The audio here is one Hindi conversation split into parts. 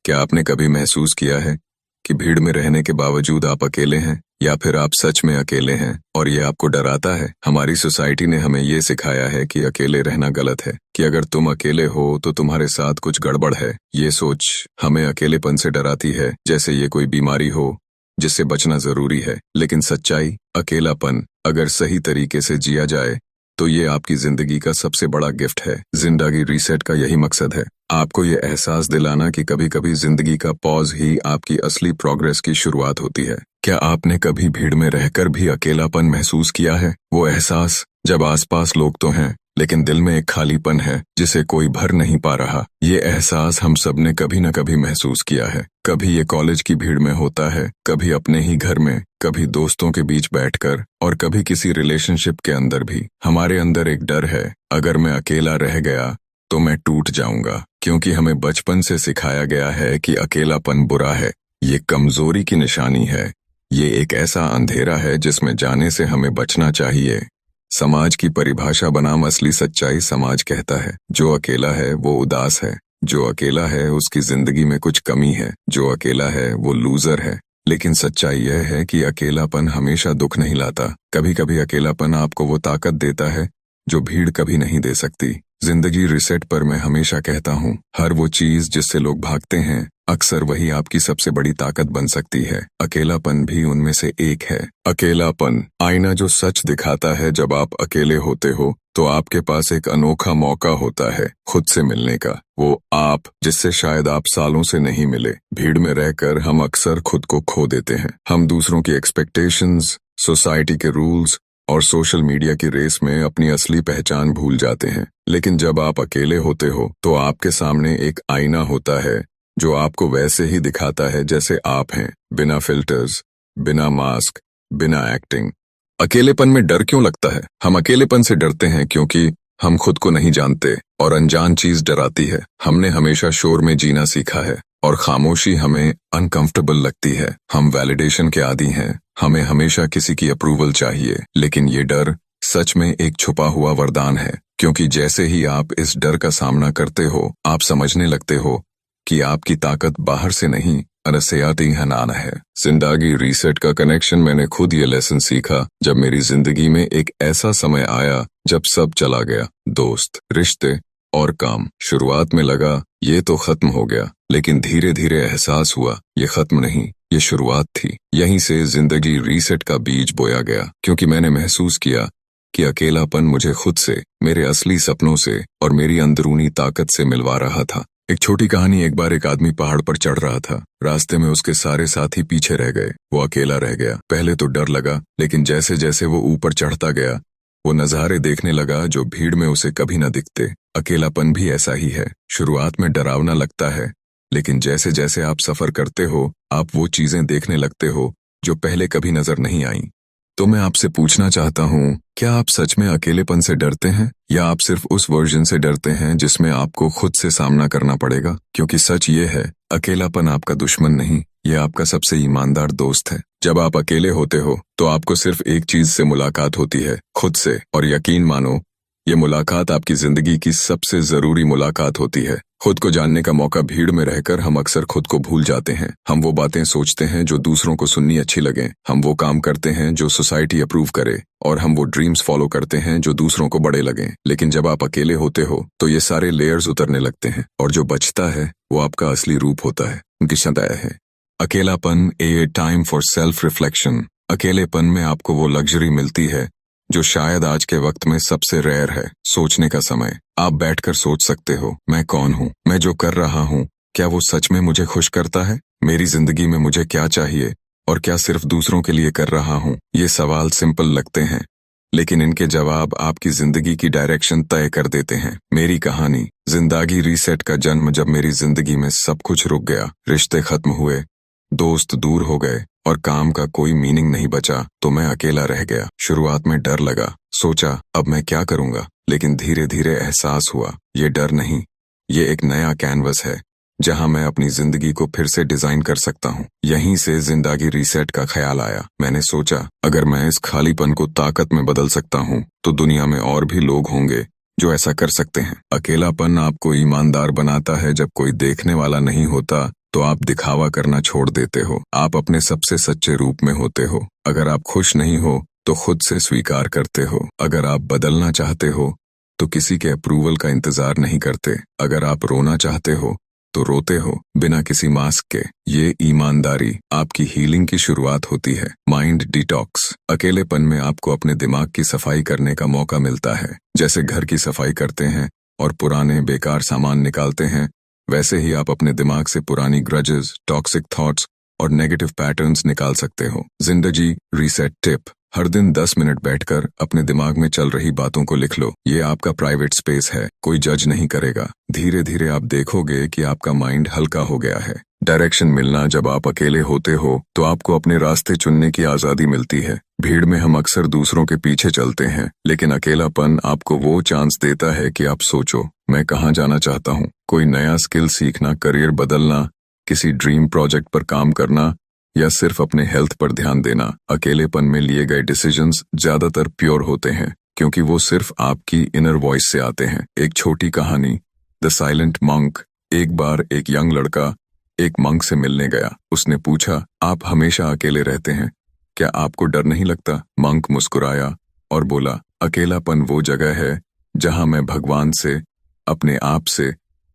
क्या आपने कभी महसूस किया है कि भीड़ में रहने के बावजूद आप अकेले हैं, या फिर आप सच में अकेले हैं और ये आपको डराता है? हमारी सोसाइटी ने हमें ये सिखाया है कि अकेले रहना गलत है, कि अगर तुम अकेले हो तो तुम्हारे साथ कुछ गड़बड़ है। ये सोच हमें अकेलेपन से डराती है, जैसे ये कोई बीमारी हो जिससे बचना जरूरी है। लेकिन सच्चाई, अकेलापन अगर सही तरीके से जिया जाए तो ये आपकी जिंदगी का सबसे बड़ा गिफ्ट है। जिंदगी रीसेट का यही मकसद है, आपको ये एहसास दिलाना कि कभी कभी जिंदगी का पॉज ही आपकी असली प्रोग्रेस की शुरुआत होती है। क्या आपने कभी भीड़ में रहकर भी अकेलापन महसूस किया है? वो एहसास जब आसपास लोग तो हैं लेकिन दिल में एक खालीपन है जिसे कोई भर नहीं पा रहा। ये एहसास हम सब ने कभी न कभी महसूस किया है। कभी ये कॉलेज की भीड़ में होता है, कभी अपने ही घर में, कभी दोस्तों के बीच बैठकर, और कभी किसी रिलेशनशिप के अंदर भी। हमारे अंदर एक डर है, अगर मैं अकेला रह गया तो मैं टूट जाऊंगा, क्योंकि हमें बचपन से सिखाया गया है कि अकेलापन बुरा है, ये कमजोरी की निशानी है, ये एक ऐसा अंधेरा है जिसमें जाने से हमें बचना चाहिए। समाज की परिभाषा बनाम असली सच्चाई। समाज कहता है जो अकेला है वो उदास है, जो अकेला है उसकी जिंदगी में कुछ कमी है, जो अकेला है वो लूजर है। लेकिन सच्चाई यह है कि अकेलापन हमेशा दुख नहीं लाता। कभी कभी अकेलापन आपको वो ताकत देता है जो भीड़ कभी नहीं दे सकती। जिंदगी रिसेट पर मैं हमेशा कहता हूँ, हर वो चीज जिससे लोग भागते हैं अक्सर वही आपकी सबसे बड़ी ताकत बन सकती है। अकेलापन भी उनमें से एक है। अकेलापन आईना जो सच दिखाता है। जब आप अकेले होते हो तो आपके पास एक अनोखा मौका होता है खुद से मिलने का, वो आप जिससे शायद आप सालों से नहीं मिले। भीड़ में रहकर हम अक्सर खुद को खो देते हैं। हम दूसरों की एक्सपेक्टेशंस, सोसाइटी के रूल्स और सोशल मीडिया की रेस में अपनी असली पहचान भूल जाते हैं। लेकिन जब आप अकेले होते हो तो आपके सामने एक आईना होता है जो आपको वैसे ही दिखाता है जैसे आप हैं, बिना फिल्टर्स, बिना मास्क, बिना एक्टिंग। अकेलेपन में डर क्यों लगता है? हम अकेलेपन से डरते हैं क्योंकि हम खुद को नहीं जानते और अनजान चीज डराती है। हमने हमेशा शोर में जीना सीखा है और खामोशी हमें अनकंफर्टेबल लगती है। हम वैलिडेशन के आदी हैं, हमें हमेशा किसी की अप्रूवल चाहिए। लेकिन ये डर सच में एक छुपा हुआ वरदान है, क्योंकि जैसे ही आप इस डर का सामना करते हो आप समझने लगते हो कि आपकी ताकत बाहर से नहीं, अनसयाती हनान है। जिंदगी रीसेट का कनेक्शन मैंने खुद ये लेसन सीखा जब मेरी जिंदगी में एक ऐसा समय आया जब सब चला गया, दोस्त, रिश्ते और काम। शुरुआत में लगा ये तो खत्म हो गया, लेकिन धीरे धीरे एहसास हुआ ये खत्म नहीं, ये शुरुआत थी। यहीं से जिंदगी रीसेट का बीज बोया गया, क्योंकि मैंने महसूस किया कि अकेलापन मुझे खुद से, मेरे असली सपनों से और मेरी अंदरूनी ताकत से मिलवा रहा था। एक छोटी कहानी। एक बार एक आदमी पहाड़ पर चढ़ रहा था। रास्ते में उसके सारे साथी पीछे रह गए, वो अकेला रह गया। पहले तो डर लगा, लेकिन जैसे जैसे वो ऊपर चढ़ता गया वो नज़ारे देखने लगा जो भीड़ में उसे कभी न दिखते। अकेलापन भी ऐसा ही है। शुरुआत में डरावना लगता है, लेकिन जैसे जैसे आप सफर करते हो आप वो चीजें देखने लगते हो जो पहले कभी नजर नहीं आई। तो मैं आपसे पूछना चाहता हूँ, क्या आप सच में अकेलेपन से डरते हैं, या आप सिर्फ उस वर्जन से डरते हैं जिसमें आपको खुद से सामना करना पड़ेगा? क्योंकि सच ये है, अकेलापन आपका दुश्मन नहीं, ये आपका सबसे ईमानदार दोस्त है। जब आप अकेले होते हो तो आपको सिर्फ एक चीज से मुलाकात होती है, खुद से। और यकीन मानो, ये मुलाकात आपकी जिंदगी की सबसे जरूरी मुलाकात होती है। खुद को जानने का मौका। भीड़ में रहकर हम अक्सर खुद को भूल जाते हैं। हम वो बातें सोचते हैं जो दूसरों को सुननी अच्छी लगे, हम वो काम करते हैं जो सोसाइटी अप्रूव करे, और हम वो ड्रीम्स फॉलो करते हैं जो दूसरों को बड़े लगे। लेकिन जब आप अकेले होते हो तो ये सारे लेयर्स उतरने लगते हैं, और जो बचता है वो आपका असली रूप होता है। उनकी सदैव है अकेलापन, ए टाइम फॉर सेल्फ रिफ्लेक्शन। अकेलेपन में आपको वो लग्जरी मिलती है जो शायद आज के वक्त में सबसे रेयर है, सोचने का समय। आप बैठकर सोच सकते हो, मैं कौन हूँ, मैं जो कर रहा हूँ क्या वो सच में मुझे खुश करता है, मेरी जिंदगी में मुझे क्या चाहिए, और क्या सिर्फ दूसरों के लिए कर रहा हूँ। ये सवाल सिंपल लगते हैं, लेकिन इनके जवाब आपकी जिंदगी की डायरेक्शन तय कर देते हैं। मेरी कहानी, जिंदगी रीसेट का जन्म जब मेरी जिंदगी में सब कुछ रुक गया, रिश्ते खत्म हुए, दोस्त दूर हो गए और काम का कोई मीनिंग नहीं बचा, तो मैं अकेला रह गया। शुरुआत में डर लगा, सोचा अब मैं क्या करूंगा, लेकिन धीरे धीरे एहसास हुआ ये डर नहीं, ये एक नया कैनवस है जहां मैं अपनी जिंदगी को फिर से डिजाइन कर सकता हूं। यहीं से जिंदगी रीसेट का ख्याल आया। मैंने सोचा अगर मैं इस खालीपन को ताकत में बदल सकता हूं तो दुनिया में और भी लोग होंगे जो ऐसा कर सकते हैं। अकेलापन आपको ईमानदार बनाता है जब कोई देखने वाला नहीं होता, तो आप दिखावा करना छोड़ देते हो। आप अपने सबसे सच्चे रूप में होते हो। अगर आप खुश नहीं हो तो खुद से स्वीकार करते हो। अगर आप बदलना चाहते हो तो किसी के अप्रूवल का इंतजार नहीं करते। अगर आप रोना चाहते हो तो रोते हो बिना किसी मास्क के। ये ईमानदारी आपकी हीलिंग की शुरुआत होती है। Mind detox. अकेलेपन में आपको अपने दिमाग की सफाई करने का मौका मिलता है। जैसे घर की सफाई करते हैं और पुराने बेकार सामान निकालते हैं, वैसे ही आप अपने दिमाग से पुरानी ग्रजेस, टॉक्सिक थॉट्स और नेगेटिव पैटर्न्स निकाल सकते हो। जिंदगी रीसेट टिप। हर दिन 10 मिनट बैठकर अपने दिमाग में चल रही बातों को लिख लो। ये आपका प्राइवेट स्पेस है, कोई जज नहीं करेगा। धीरे धीरे आप देखोगे कि आपका माइंड हल्का हो गया है। डायरेक्शन मिलना। जब आप अकेले होते हो तो आपको अपने रास्ते चुनने की आज़ादी मिलती है। भीड़ में हम अक्सर दूसरों के पीछे चलते हैं, लेकिन अकेलापन आपको वो चांस देता है कि आप सोचो, मैं कहाँ जाना चाहता हूँ। कोई नया स्किल सीखना, करियर बदलना, किसी ड्रीम प्रोजेक्ट पर काम करना या सिर्फ अपने हेल्थ पर ध्यान देना। अकेलेपन में लिए गए डिसीजंस ज्यादातर प्योर होते हैं, क्योंकि वो सिर्फ आपकी इनर वॉइस से आते हैं। एक छोटी कहानी, द साइलेंट मंक। एक बार एक यंग लड़का एक मंक से मिलने गया। उसने पूछा, आप हमेशा अकेले रहते हैं, क्या आपको डर नहीं लगता? मंक मुस्कुराया और बोला, अकेलापन वो जगह है जहां मैं भगवान से, अपने आप से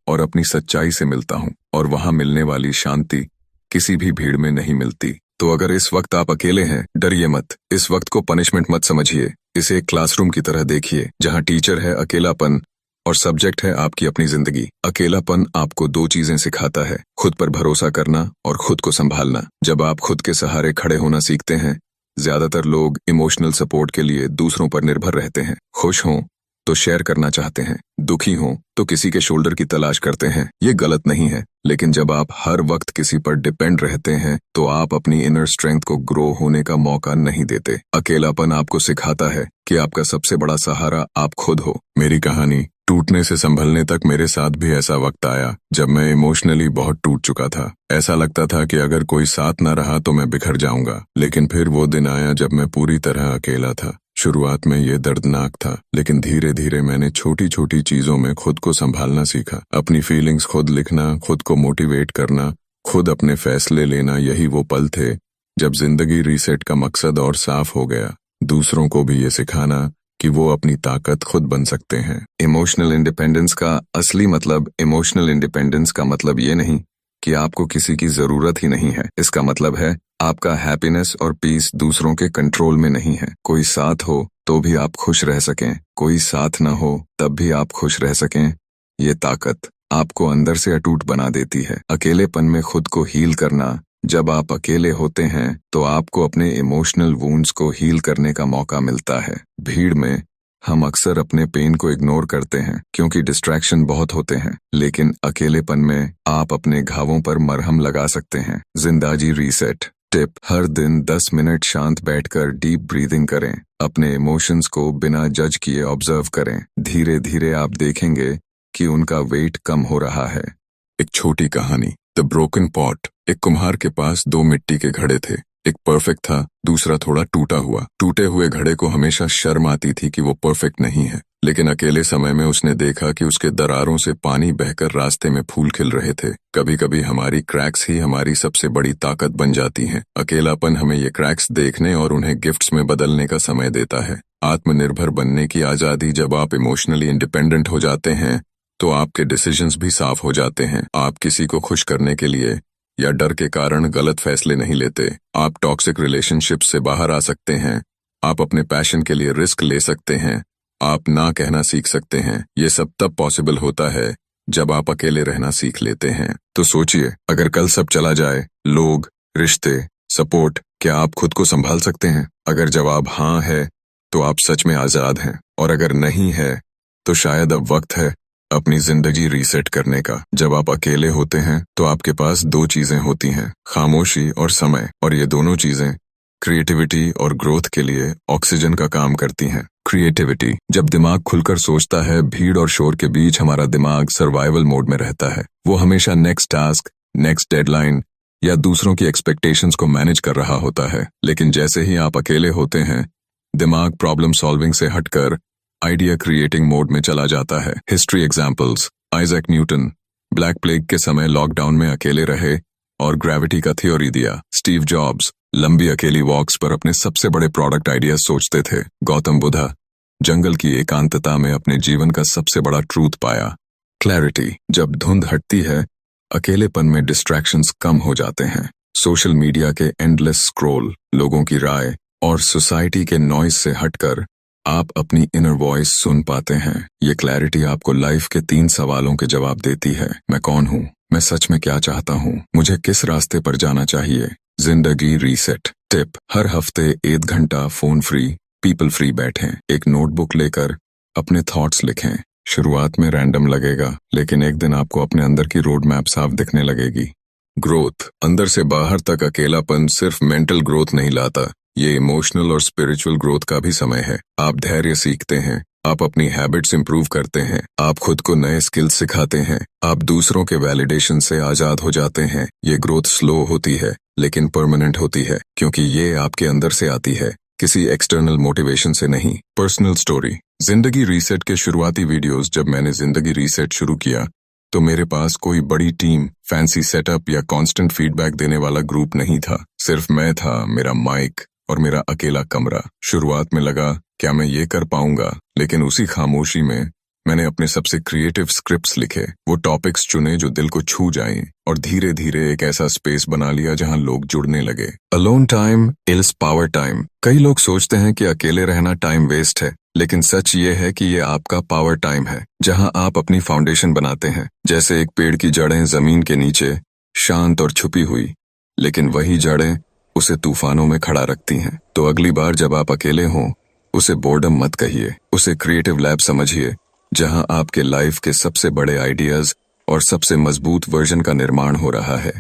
और अपनी सच्चाई से मिलता हूँ, और वहां मिलने वाली शांति किसी भी भीड़ में नहीं मिलती। तो अगर इस वक्त आप अकेले हैं, डरिए मत। इस वक्त को पनिशमेंट मत समझिए। इसे एक क्लासरूम की तरह देखिए, जहां टीचर है अकेलापन और सब्जेक्ट है आपकी अपनी जिंदगी। अकेलापन आपको 2 चीजें सिखाता है, खुद पर भरोसा करना और खुद को संभालना। जब आप खुद के सहारे खड़े होना सीखते हैं, ज्यादातर लोग इमोशनल सपोर्ट के लिए दूसरों पर निर्भर रहते हैं। खुश हों तो शेयर करना चाहते हैं, दुखी हों तो किसी के शोल्डर की तलाश करते हैं। ये गलत नहीं है, लेकिन जब आप हर वक्त किसी पर डिपेंड रहते हैं तो आप अपनी इनर स्ट्रेंथ को ग्रो होने का मौका नहीं देते। अकेलापन आपको सिखाता है कि आपका सबसे बड़ा सहारा आप खुद हो। मेरी कहानी टूटने से संभलने तक मेरे साथ भी ऐसा वक्त आया जब मैं इमोशनली बहुत टूट चुका था। ऐसा लगता था कि अगर कोई साथ न रहा तो मैं बिखर जाऊंगा। लेकिन फिर वो दिन आया जब मैं पूरी तरह अकेला था। शुरुआत में ये दर्दनाक था, लेकिन धीरे धीरे मैंने छोटी छोटी चीजों में खुद को संभालना सीखा। अपनी फीलिंग्स खुद लिखना, खुद को मोटिवेट करना, खुद अपने फैसले लेना। यही वो पल थे जब जिंदगी रीसेट का मकसद और साफ हो गया। दूसरों को भी ये सिखाना कि वो अपनी ताकत खुद बन सकते हैं। इमोशनल इंडिपेंडेंस का असली मतलब, इमोशनल इंडिपेंडेंस का मतलब ये नहीं कि आपको किसी की जरूरत ही नहीं है। इसका मतलब है आपका हैप्पीनेस और पीस दूसरों के कंट्रोल में नहीं है। कोई साथ हो तो भी आप खुश रह सकें, कोई साथ न हो तब भी आप खुश रह सकें। ये ताकत आपको अंदर से अटूट बना देती है। अकेलेपन में खुद को हील करना। जब आप अकेले होते हैं तो आपको अपने इमोशनल वुंड्स को हील करने का मौका मिलता है। भीड़ में हम अक्सर अपने पेन को इग्नोर करते हैं क्योंकि डिस्ट्रैक्शन बहुत होते हैं, लेकिन अकेलेपन में आप अपने घावों पर मरहम लगा सकते हैं। जिंदगी रीसेट टिप। हर दिन 10 मिनट शांत बैठकर डीप ब्रीदिंग करें। अपने इमोशंस को बिना जज किए ऑब्जर्व करें। धीरे धीरे आप देखेंगे कि उनका वेट कम हो रहा है। एक छोटी कहानी, द ब्रोकन पॉट। एक कुम्हार के पास 2 मिट्टी के घड़े थे। एक परफेक्ट था, दूसरा थोड़ा टूटा हुआ। टूटे हुए घड़े को हमेशा शर्म आती थी कि वो परफेक्ट नहीं है, लेकिन अकेले समय में उसने देखा कि उसके दरारों से पानी बहकर रास्ते में फूल खिल रहे थे। कभी कभी हमारी क्रैक्स ही हमारी सबसे बड़ी ताकत बन जाती हैं। अकेलापन हमें ये क्रैक्स देखने और उन्हें गिफ्ट्स में बदलने का समय देता है। आत्मनिर्भर बनने की आजादी। जब आप इमोशनली इंडिपेंडेंट हो जाते हैं तो आपके डिसीजंस भी साफ हो जाते हैं। आप किसी को खुश करने के लिए या डर के कारण गलत फैसले नहीं लेते। आप टॉक्सिक रिलेशनशिप से बाहर आ सकते हैं। आप अपने पैशन के लिए रिस्क ले सकते हैं। आप ना कहना सीख सकते हैं। ये सब तब पॉसिबल होता है जब आप अकेले रहना सीख लेते हैं। तो सोचिए, अगर कल सब चला जाए, लोग, रिश्ते, सपोर्ट, क्या आप खुद को संभाल सकते हैं? अगर जवाब हाँ है तो आप सच में आजाद हैं, और अगर नहीं है तो शायद अब वक्त है अपनी जिंदगी रीसेट करने का। जब आप अकेले होते हैं तो आपके पास 2 चीजें होती हैं, खामोशी और समय, और ये दोनों चीजें क्रिएटिविटी और ग्रोथ के लिए ऑक्सीजन का काम करती हैं। क्रिएटिविटी। जब दिमाग खुलकर सोचता है, भीड़ और शोर के बीच हमारा दिमाग सर्वाइवल मोड में रहता है। वो हमेशा नेक्स्ट टास्क, नेक्स्ट डेडलाइन या दूसरों की एक्सपेक्टेशंस को मैनेज कर रहा होता है। लेकिन जैसे ही आप अकेले होते हैं, दिमाग प्रॉब्लम सॉल्विंग से हटकर आइडिया क्रिएटिंग मोड में चला जाता है। History examples. Isaac Newton black plague के समय लॉकडाउन में अकेले रहे और ग्रेविटी का थ्योरी दिया। स्टीव जॉब्स लंबी अकेली वॉक्स पर अपने सबसे बड़े प्रोडक्ट आइडियाज सोचते थे। गौतम बुद्धा जंगल की एकांतता में अपने जीवन का सबसे बड़ा ट्रूथ पाया। क्लैरिटी, जब धुंध हटती है, अकेलेपन में डिस्ट्रैक्शंस कम हो जाते हैं। सोशल मीडिया के एंडलेस स्क्रॉल, लोगों की राय और सोसाइटी के नॉइज से हटकर आप अपनी इनर वॉइस सुन पाते हैं। ये क्लैरिटी आपको लाइफ के 3 सवालों के जवाब देती है। मैं कौन हूँ? मैं सच में क्या चाहता हूँ? मुझे किस रास्ते पर जाना चाहिए? जिंदगी रीसेट टिप, हर हफ्ते 1 घंटा फोन फ्री, पीपल फ्री बैठें। एक नोटबुक लेकर अपने थॉट्स लिखें। शुरुआत में रैंडम लगेगा, लेकिन एक दिन आपको अपने अंदर की रोड मैप साफ दिखने लगेगी। ग्रोथ, अंदर से बाहर तक अकेलापन सिर्फ मेंटल ग्रोथ नहीं लाता, ये इमोशनल और स्पिरिचुअल ग्रोथ का भी समय है। आप धैर्य सीखते हैं, आप अपनी हैबिट्स इंप्रूव करते हैं, आप खुद को नए स्किल्स सिखाते हैं, आप दूसरों के वैलिडेशन से आजाद हो जाते हैं। ये ग्रोथ स्लो होती है लेकिन परमानेंट होती है, क्योंकि ये आपके अंदर से आती है, किसी एक्सटर्नल मोटिवेशन से नहीं। पर्सनल स्टोरी, जिंदगी रीसेट के शुरुआती वीडियोस, जब मैंने जिंदगी रीसेट शुरू किया तो मेरे पास कोई बड़ी टीम, फैंसी सेटअप या कांस्टेंट फीडबैक देने वाला ग्रुप नहीं था। सिर्फ मैं था, मेरा माइक और मेरा अकेला कमरा। शुरुआत में लगा क्या मैं ये कर पाऊंगा, लेकिन उसी खामोशी में मैंने अपने सबसे क्रिएटिव स्क्रिप्ट्स लिखे, वो टॉपिक्स चुने जो दिल को छू जाएं, और धीरे धीरे एक ऐसा स्पेस बना लिया जहां लोग जुड़ने लगे। Alone time is power time. कई लोग सोचते हैं कि अकेले रहना टाइम वेस्ट है, लेकिन सच ये है कि ये आपका पावर टाइम है, जहां आप अपनी फाउंडेशन बनाते हैं। जैसे एक पेड़ की जड़ें जमीन के नीचे शांत और छुपी हुई, लेकिन वही जड़ें उसे तूफानों में खड़ा रखती हैं। तो अगली बार जब आप अकेले हों, उसे बोर्डम मत कहिए, उसे क्रिएटिव लैब समझिए, जहां आपके लाइफ के सबसे बड़े आइडियाज और सबसे मजबूत वर्जन का निर्माण हो रहा है।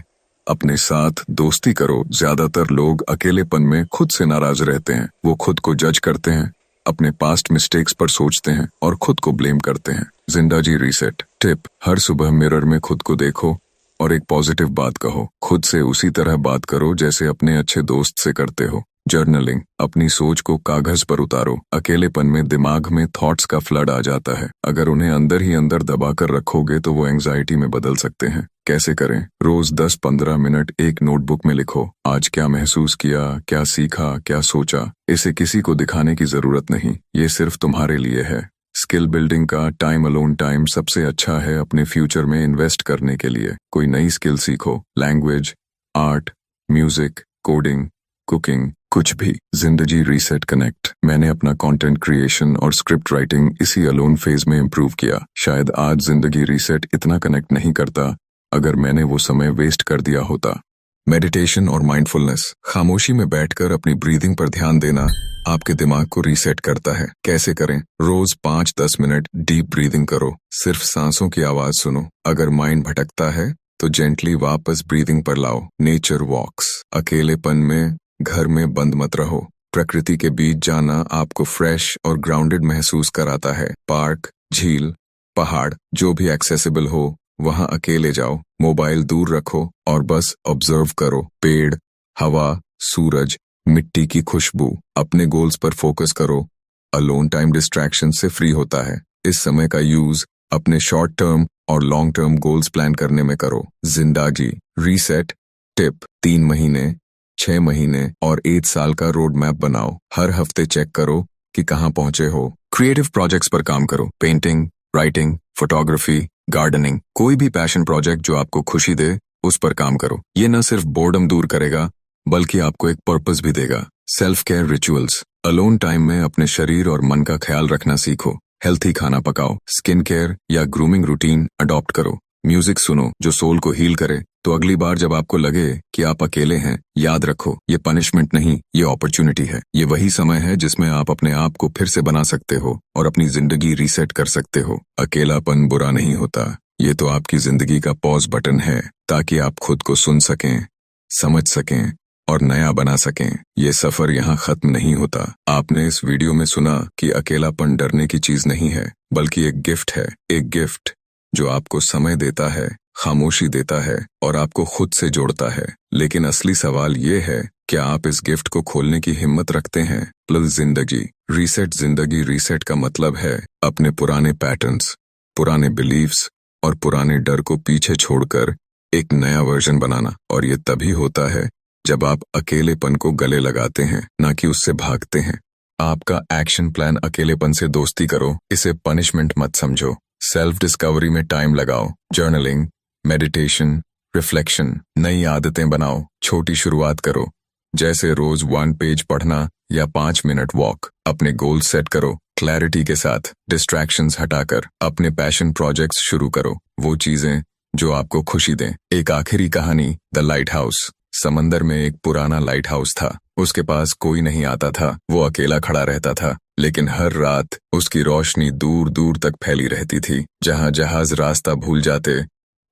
अपने साथ दोस्ती करो। ज्यादातर लोग अकेलेपन में खुद से नाराज रहते हैं। वो खुद को जज करते हैं, अपने पास्ट मिस्टेक्स पर सोचते हैं और खुद को ब्लेम करते हैं। जिंदगी रीसेट टिप, हर सुबह मिरर में खुद को देखो और एक पॉजिटिव बात कहो। खुद से उसी तरह बात करो जैसे अपने अच्छे दोस्त से करते हो। जर्नलिंग, अपनी सोच को कागज पर उतारो। अकेलेपन में दिमाग में थॉट्स का फ्लड आ जाता है, अगर उन्हें अंदर ही अंदर दबाकर रखोगे तो वो एंजाइटी में बदल सकते हैं। कैसे करें? रोज 10-15 मिनट एक नोटबुक में लिखो। आज क्या महसूस किया, क्या सीखा, क्या सोचा। इसे किसी को दिखाने की जरूरत नहीं, ये सिर्फ तुम्हारे लिए है। स्किल बिल्डिंग का टाइम, अलोन टाइम सबसे अच्छा है अपने फ्यूचर में इन्वेस्ट करने के लिए। कोई नई स्किल सीखो, language, art, music, coding, cooking, कुछ भी। जिंदगी रीसेट कनेक्ट, मैंने अपना कंटेंट क्रिएशन और स्क्रिप्ट राइटिंग इसी अलोन फेज में इंप्रूव किया। शायद आज जिंदगी रीसेट इतना कनेक्ट नहीं करता अगर मैंने वो समय वेस्ट कर दिया होता। मेडिटेशन और माइंडफुलनेस, खामोशी में बैठकर अपनी ब्रीदिंग पर ध्यान देना आपके दिमाग को रीसेट करता है। कैसे करें? रोज 5-10 मिनट डीप ब्रीदिंग करो, सिर्फ सांसों की आवाज सुनो। अगर माइंड भटकता है तो जेंटली वापस ब्रीदिंग पर लाओ। नेचर वॉक्स, अकेलेपन में घर में बंद मत रहो, प्रकृति के बीच जाना आपको फ्रेश और ग्राउंडेड महसूस कराता है। पार्क, झील, पहाड़, जो भी एक्सेसिबल हो वहां अकेले जाओ। मोबाइल दूर रखो और बस ऑब्जर्व करो। पेड़, हवा, सूरज, मिट्टी की खुशबू। अपने गोल्स पर फोकस करो। अलोन टाइम डिस्ट्रैक्शन से फ्री होता है। इस समय का यूज अपने शॉर्ट टर्म और लॉन्ग टर्म गोल्स प्लान करने में करो। जिंदगी रीसेट टिप, 3 महीने, 6 महीने और 1 साल का रोड मैप बनाओ। हर हफ्ते चेक करो कि कहां पहुंचे हो। क्रिएटिव प्रोजेक्ट्स पर काम करो। पेंटिंग, राइटिंग, फोटोग्राफी, गार्डनिंग, कोई भी पैशन प्रोजेक्ट जो आपको खुशी दे, उस पर काम करो। ये न सिर्फ बोर्डम दूर करेगा बल्कि आपको एक पर्पस भी देगा। Self care rituals, alone time में अपने शरीर और मन का ख्याल रखना सीखो। हेल्थी खाना पकाओ, स्किन केयर या ग्रूमिंग रूटीन अडॉप्ट करो। म्यूजिक सुनो जो सोल को हील करे। तो अगली बार जब आपको लगे कि आप अकेले हैं, याद रखो ये पनिशमेंट नहीं, ये अपॉर्चुनिटी है। ये वही समय है जिसमें आप अपने आप को फिर से बना सकते हो और अपनी जिंदगी रीसेट कर सकते हो। अकेलापन बुरा नहीं होता, ये तो आपकी जिंदगी का पॉज बटन है, ताकि आप खुद को सुन सकें, समझ सकें और नया बना सकें। ये सफर यहाँ खत्म नहीं होता। आपने इस वीडियो में सुना कि अकेलापन डरने की चीज नहीं है, बल्कि एक गिफ्ट है। एक गिफ्ट जो आपको समय देता है, खामोशी देता है और आपको खुद से जोड़ता है। लेकिन असली सवाल ये है, क्या आप इस गिफ्ट को खोलने की हिम्मत रखते हैं? प्लस जिंदगी रीसेट, जिंदगी रीसेट का मतलब है अपने पुराने पैटर्न्स, पुराने बिलीव्स और पुराने डर को पीछे छोड़कर एक नया वर्जन बनाना, और ये तभी होता है जब आप अकेलेपन को गले लगाते हैं, ना कि उससे भागते हैं। आपका एक्शन प्लान अकेलेपन से दोस्ती करो, इसे पनिशमेंट मत समझो। सेल्फ डिस्कवरी में टाइम लगाओ, जर्नलिंग, मेडिटेशन, रिफ्लेक्शन, नई आदतें बनाओ, छोटी शुरुआत करो, जैसे रोज 1 पेज पढ़ना या 5 मिनट वॉक। अपने गोल सेट करो क्लैरिटी के साथ, डिस्ट्रैक्शंस हटाकर। अपने पैशन प्रोजेक्ट्स शुरू करो, वो चीजें जो आपको खुशी दें। एक आखिरी कहानी, द लाइट हाउस। समंदर में एक पुराना लाइट हाउस था। उसके पास कोई नहीं आता था, वो अकेला खड़ा रहता था, लेकिन हर रात उसकी रोशनी दूर दूर तक फैली रहती थी। जहां जहाज रास्ता भूल जाते,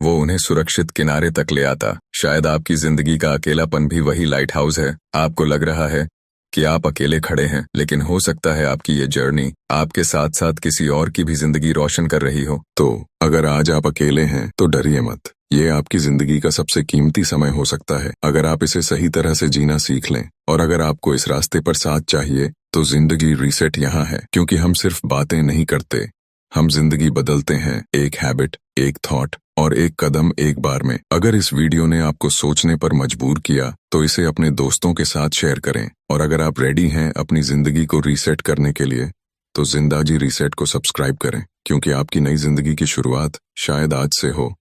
वो उन्हें सुरक्षित किनारे तक ले आता। शायद आपकी जिंदगी का अकेलापन भी वही लाइट हाउस है। आपको लग रहा है कि आप अकेले खड़े हैं, लेकिन हो सकता है आपकी ये जर्नी आपके साथ साथ किसी और की भी जिंदगी रोशन कर रही हो। तो अगर आज आप अकेले हैं तो डरिए मत, ये आपकी जिंदगी का सबसे कीमती समय हो सकता है, अगर आप इसे सही तरह से जीना सीख लें। और अगर आपको इस रास्ते पर साथ चाहिए तो जिंदगी रीसेट यहाँ है, क्योंकि हम सिर्फ बातें नहीं करते, हम जिंदगी बदलते हैं, एक हैबिट, एक थॉट और एक कदम एक बार में। अगर इस वीडियो ने आपको सोचने पर मजबूर किया तो इसे अपने दोस्तों के साथ शेयर करें। और अगर आप रेडी हैं अपनी जिंदगी को रीसेट करने के लिए, तो जिंदाजी रीसेट को सब्सक्राइब करें, क्योंकि आपकी नई जिंदगी की शुरुआत शायद आज से हो।